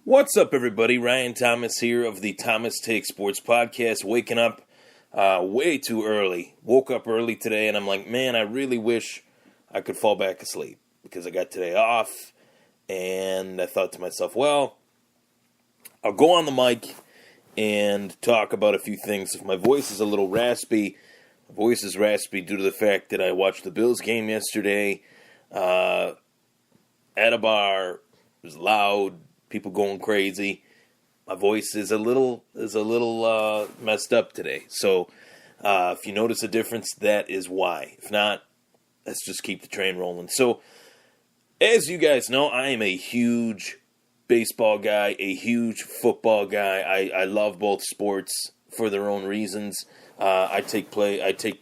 What's up, everybody? Ryan Thomas here of the Thomas Take Sports Podcast. Waking up way too early. Woke up early today, and I'm like, man, I really wish I could fall back asleep because I got today off. And I thought to myself, well, I'll go on the mic and talk about a few things. If my voice is a little raspy, my voice is raspy due to the fact that I watched the Bills game yesterday at a bar. It was loud. People going crazy. My voice is a little messed up today. So if you notice a difference, that is why. If not, let's just keep the train rolling. So as you guys know, I am a huge baseball guy, a huge football guy. I love both sports for their own reasons. I take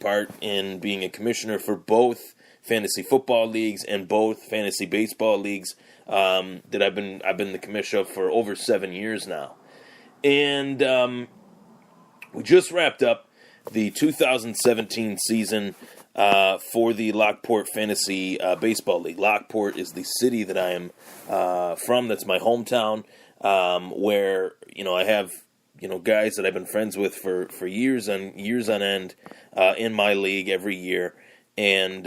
part in being a commissioner for both fantasy football leagues and both fantasy baseball leagues. That I've been the commissioner of for over 7 years now. And we just wrapped up the 2017 season for the Lockport Fantasy Baseball League. Lockport is the city that I am from. That's my hometown, where I have guys that I've been friends with for years on end in my league every year, and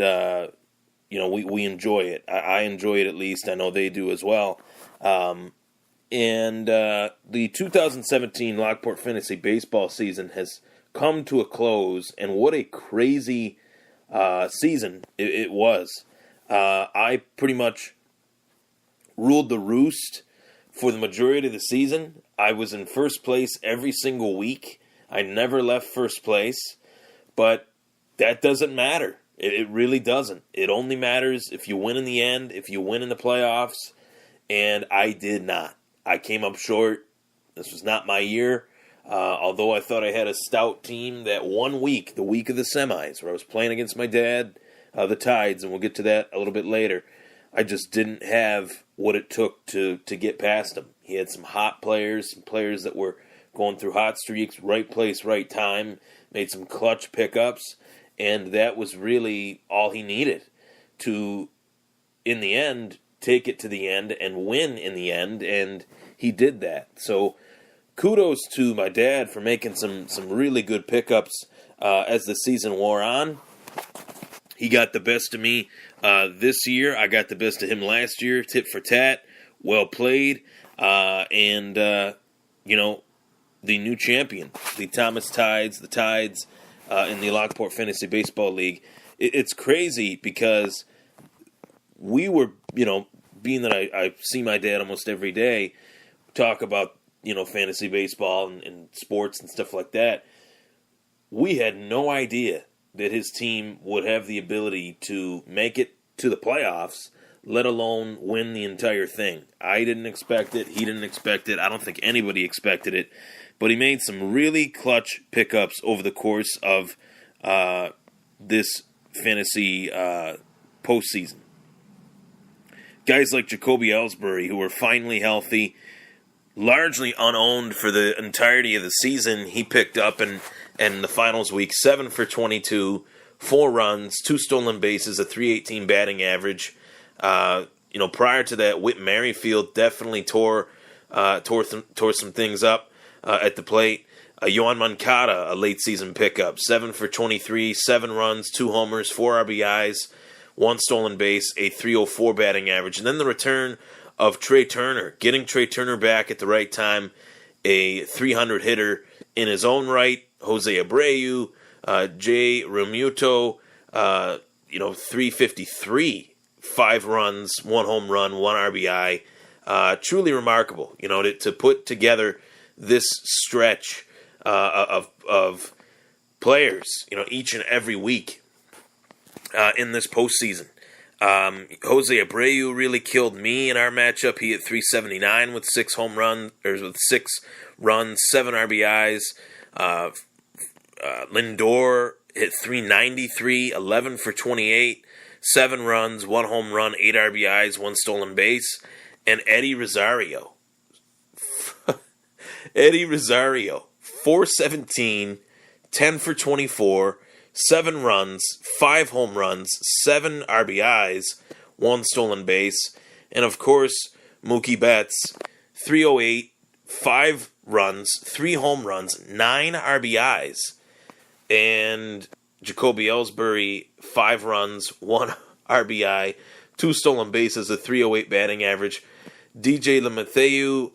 we enjoy it. I enjoy it, at least. I know they do as well. And the 2017 Lockport Fantasy Baseball season has come to a close, and what a crazy season it was. I pretty much ruled the roost for the majority of the season. I was in first place every single week. I never left first place, but that doesn't matter. It really doesn't. It only matters if you win in the end, if you win in the playoffs, and I did not. I came up short. This was not my year, although I thought I had a stout team that one week, the week of the semis, where I was playing against my dad, the Tides, and we'll get to that a little bit later. I just didn't have what it took to get past him. He had some hot players, some players that were going through hot streaks, right place, right time, made some clutch pickups. And that was really all he needed to, in the end, take it to the end and win in the end, and he did that. So kudos to my dad for making some really good pickups as the season wore on. He got the best of me this year. I got the best of him last year, tit for tat, well played. And the new champion, the Thomas Tides, the Tides, in the Lockport Fantasy Baseball League. It's crazy because we were, being that I see my dad almost every day talk about, fantasy baseball and sports and stuff like that. We had no idea that his team would have the ability to make it to the playoffs, let alone win the entire thing. I didn't expect it. He didn't expect it. I don't think anybody expected it. But he made some really clutch pickups over the course of this fantasy postseason. Guys like Jacoby Ellsbury, who were finally healthy, largely unowned for the entirety of the season, he picked up in the finals week, 7 for 22, 4 runs, 2 stolen bases, a .318 batting average. Prior to that, Whit Merrifield definitely tore some things up at the plate. Yoan Moncada, a late-season pickup, 7 for 23, 7 runs, 2 homers, 4 RBIs, 1 stolen base, a .304 batting average. And then the return of Trey Turner, getting Trey Turner back at the right time, a .300 hitter in his own right. Jose Abreu, Jay Realmuto, .353, 5 runs, 1 home run, 1 RBI. Truly remarkable, to put together this stretch of players, each and every week in this postseason. Jose Abreu really killed me in our matchup. He hit .379 with 6 runs, 7 RBIs. Lindor hit .393, 11 for 28, 7 runs, 1 home run, 8 RBIs, 1 stolen base. And Eddie Rosario, 417, 10 for 24, 7 runs, 5 home runs, 7 RBIs, 1 stolen base. And of course, Mookie Betts, 308, 5 runs, 3 home runs, 9 RBIs. And Jacoby Ellsbury, 5 runs, 1 RBI, 2 stolen bases, a 308 batting average. DJ LeMahieu,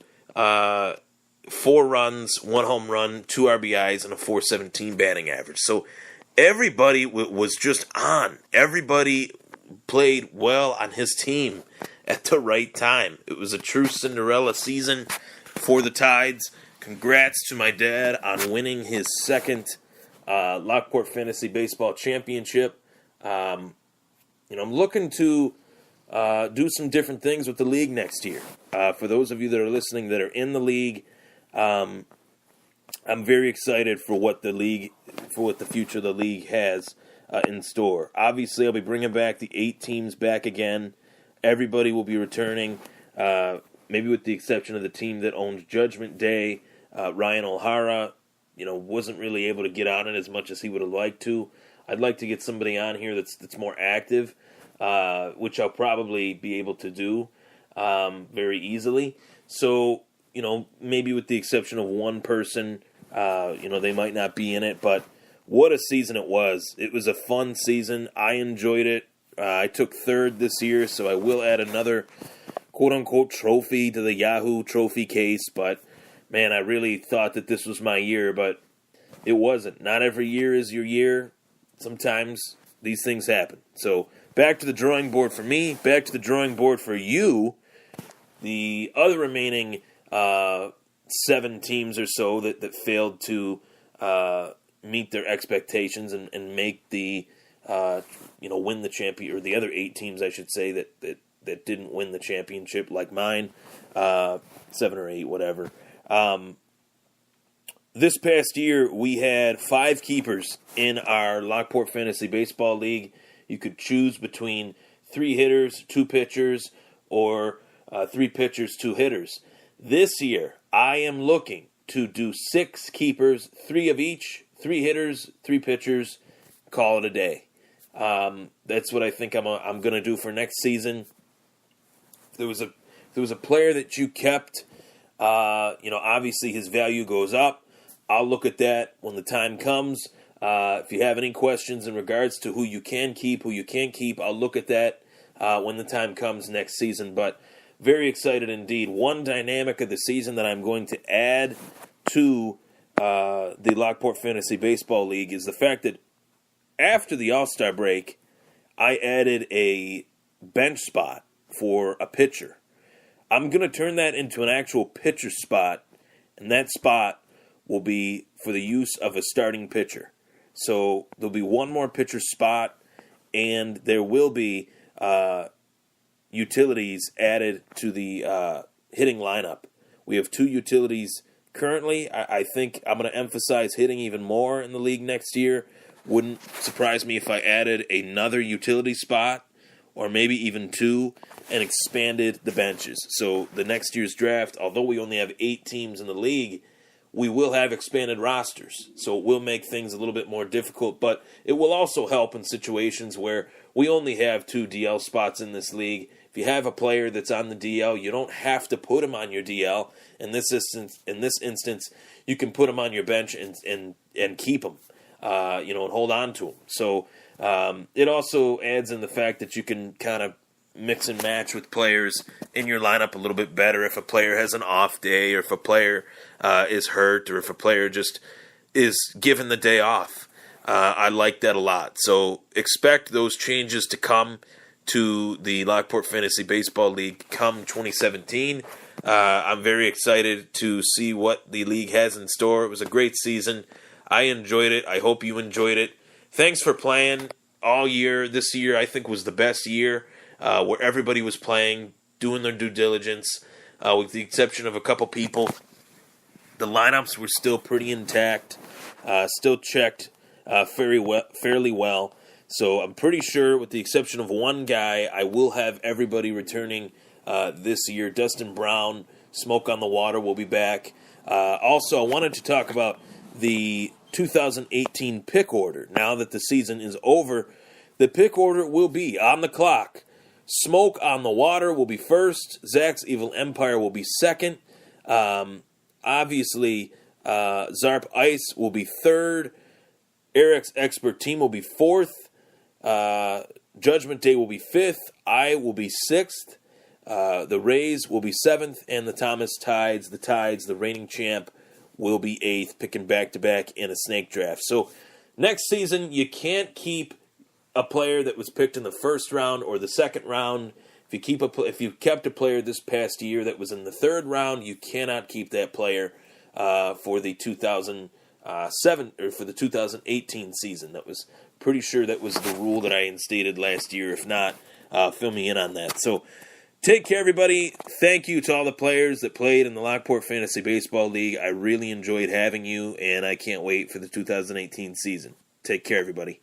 4 runs, 1 home run, 2 RBIs, and a 417 batting average. So everybody was just on. Everybody played well on his team at the right time. It was a true Cinderella season for the Tides. Congrats to my dad on winning his second Lockport Fantasy Baseball Championship. I'm looking to do some different things with the league next year. For those of you that are listening that are in the league, I'm very excited for what the future of the league has in store. Obviously, I'll be bringing back the 8 teams back again. Everybody will be returning, maybe with the exception of the team that owns Judgment Day. Ryan O'Hara, wasn't really able to get on it as much as he would have liked to. I'd like to get somebody on here that's more active, which I'll probably be able to do very easily. So, maybe with the exception of one person, they might not be in it, but what a season it was. It was a fun season. I enjoyed it. I took 3rd this year, so I will add another quote-unquote trophy to the Yahoo trophy case, but man, I really thought that this was my year, but it wasn't. Not every year is your year. Sometimes these things happen. So back to the drawing board for me, back to the drawing board for you. The other remaining 7 teams or so that failed to meet their expectations and make the win the champion, or the other 8 teams, I should say, that didn't win the championship, like mine, 7 or 8, whatever. This past year, we had 5 keepers in our Lockport Fantasy Baseball League. You could choose between 3 hitters, 2 pitchers, or 3 pitchers, 2 hitters. This year, I am looking to do 6 keepers, 3 of each, 3 hitters, 3 pitchers, call it a day. That's what I think I'm going to do for next season. If there was a player that you kept, obviously his value goes up. I'll look at that when the time comes. If you have any questions in regards to who you can keep, who you can't keep, I'll look at that when the time comes next season. But very excited indeed. One dynamic of the season that I'm going to add to the Lockport Fantasy Baseball League is the fact that after the All-Star break, I added a bench spot for a pitcher. I'm going to turn that into an actual pitcher spot, and that spot will be for the use of a starting pitcher. So there'll be one more pitcher spot, and there will be utilities added to the hitting lineup. We have 2 utilities currently. I think I'm going to emphasize hitting even more in the league next year. Wouldn't surprise me if I added another utility spot, or maybe even 2, and expanded the benches. So the next year's draft, although we only have 8 teams in the league, we will have expanded rosters. So it will make things a little bit more difficult, but it will also help in situations where we only have 2 DL spots in this league. If you have a player that's on the DL, you don't have to put him on your DL. In this instance, you can put him on your bench and keep him, and hold on to him. So it also adds in the fact that you can kind of mix and match with players in your lineup a little bit better if a player has an off day, or if a player is hurt, or if a player just is given the day off. I like that a lot. So expect those changes to come to the Lockport Fantasy Baseball League come 2017. I'm very excited to see what the league has in store. It was a great season. I enjoyed it. I hope you enjoyed it. Thanks for playing all year. This year, I think, was the best year where everybody was playing, doing their due diligence, with the exception of a couple people. The lineups were still pretty intact, still checked fairly well. So I'm pretty sure, with the exception of one guy, I will have everybody returning this year. Dustin Brown, Smoke on the Water will be back. Also, I wanted to talk about the 2018 pick order. Now that the season is over, the pick order will be on the clock. Smoke on the Water will be first. Zach's Evil Empire will be second. Obviously, Zarp Ice will be third. Eric's expert team will be fourth. Judgment Day will be fifth. I will be sixth. The Rays will be seventh. And the Thomas Tides, the reigning champ, will be eighth, picking back-to-back in a snake draft. So next season, you can't keep a player that was picked in the first round or the second round. If you kept a player this past year that was in the third round, you cannot keep that player for the 2007 or for the 2018 season. That was pretty sure that was the rule that I instated last year. If not, fill me in on that. So take care, everybody. Thank you to all the players that played in the Lockport Fantasy Baseball League. I really enjoyed having you, and I can't wait for the 2018 season. Take care, everybody.